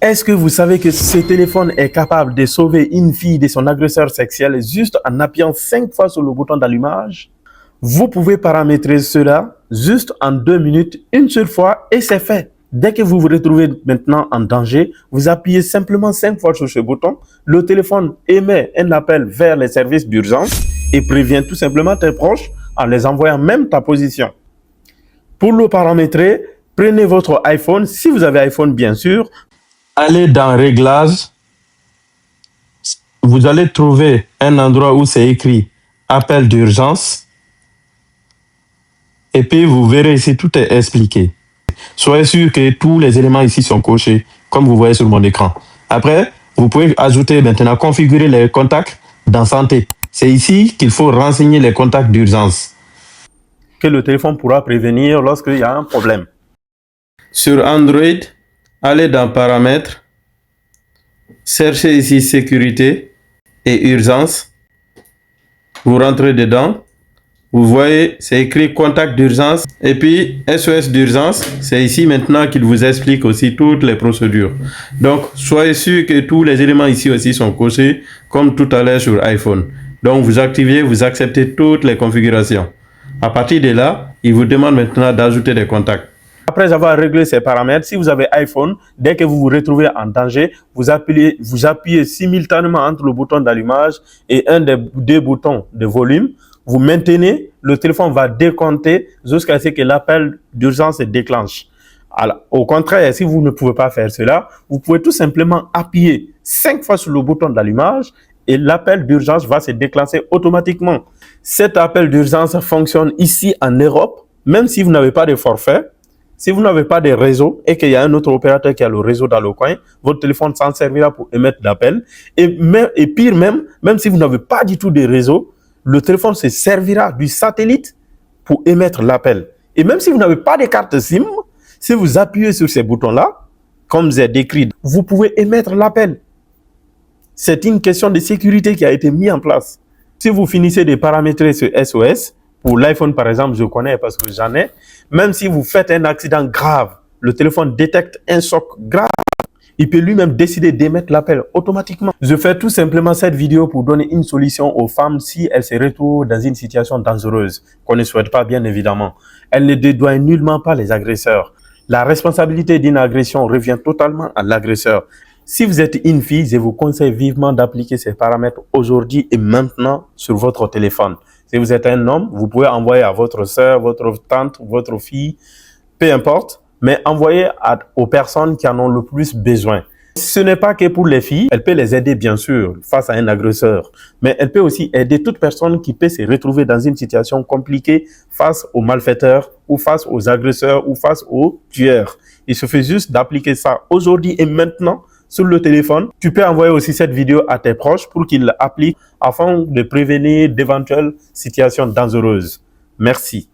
Est-ce que vous savez que ce téléphone est capable de sauver une fille de son agresseur sexuel juste en appuyant 5 fois sur le bouton d'allumage? Vous pouvez paramétrer cela juste en 2 minutes, une seule fois, et c'est fait. Dès que vous vous retrouvez maintenant en danger, vous appuyez simplement 5 fois sur ce bouton, le téléphone émet un appel vers les services d'urgence et prévient tout simplement tes proches en les envoyant même ta position. Pour le paramétrer, prenez votre iPhone, si vous avez iPhone bien sûr, allez dans Réglages, vous allez trouver un endroit où c'est écrit Appel d'urgence et puis vous verrez ici tout est expliqué. Soyez sûr que tous les éléments ici sont cochés comme vous voyez sur mon écran. Après, vous pouvez ajouter maintenant, configurer les contacts dans Santé. C'est ici qu'il faut renseigner les contacts d'urgence que le téléphone pourra prévenir lorsqu'il y a un problème. Sur Android, allez dans Paramètres, cherchez ici Sécurité et Urgence. Vous rentrez dedans. Vous voyez, c'est écrit Contact d'urgence et puis SOS d'urgence. C'est ici maintenant qu'il vous explique aussi toutes les procédures. Donc, soyez sûr que tous les éléments ici aussi sont cochés comme tout à l'heure sur iPhone. Donc, vous activez, vous acceptez toutes les configurations. À partir de là, il vous demande maintenant d'ajouter des contacts. Après avoir réglé ces paramètres, si vous avez iPhone, dès que vous vous retrouvez en danger, vous appuyez simultanément entre le bouton d'allumage et un des 2 boutons de volume. Vous maintenez, le téléphone va décompter jusqu'à ce que l'appel d'urgence se déclenche. Alors, au contraire, si vous ne pouvez pas faire cela, vous pouvez tout simplement appuyer 5 fois sur le bouton d'allumage et l'appel d'urgence va se déclencher automatiquement. Cet appel d'urgence fonctionne ici en Europe, même si vous n'avez pas de forfait. Si vous n'avez pas de réseau et qu'il y a un autre opérateur qui a le réseau dans le coin, votre téléphone s'en servira pour émettre l'appel. Et pire même si vous n'avez pas du tout de réseau, le téléphone se servira du satellite pour émettre l'appel. Et même si vous n'avez pas de carte SIM, si vous appuyez sur ces boutons-là, comme c'est décrit, vous pouvez émettre l'appel. C'est une question de sécurité qui a été mise en place. Si vous finissez de paramétrer ce SOS, pour l'iPhone par exemple, je connais parce que j'en ai, même si vous faites un accident grave, le téléphone détecte un choc grave, il peut lui-même décider d'émettre l'appel automatiquement. Je fais tout simplement cette vidéo pour donner une solution aux femmes si elles se retrouvent dans une situation dangereuse, qu'on ne souhaite pas bien évidemment. Elles ne dédouanent nullement pas les agresseurs. La responsabilité d'une agression revient totalement à l'agresseur. Si vous êtes une fille, je vous conseille vivement d'appliquer ces paramètres aujourd'hui et maintenant sur votre téléphone. Si vous êtes un homme, vous pouvez envoyer à votre soeur, votre tante, votre fille, peu importe, mais envoyez aux personnes qui en ont le plus besoin. Ce n'est pas que pour les filles, elle peut les aider bien sûr face à un agresseur, mais elle peut aussi aider toute personne qui peut se retrouver dans une situation compliquée face aux malfaiteurs ou face aux agresseurs ou face aux tueurs. Il suffit juste d'appliquer ça aujourd'hui et maintenant sur le téléphone. Tu peux envoyer aussi cette vidéo à tes proches pour qu'ils l'appliquent afin de prévenir d'éventuelles situations dangereuses. Merci.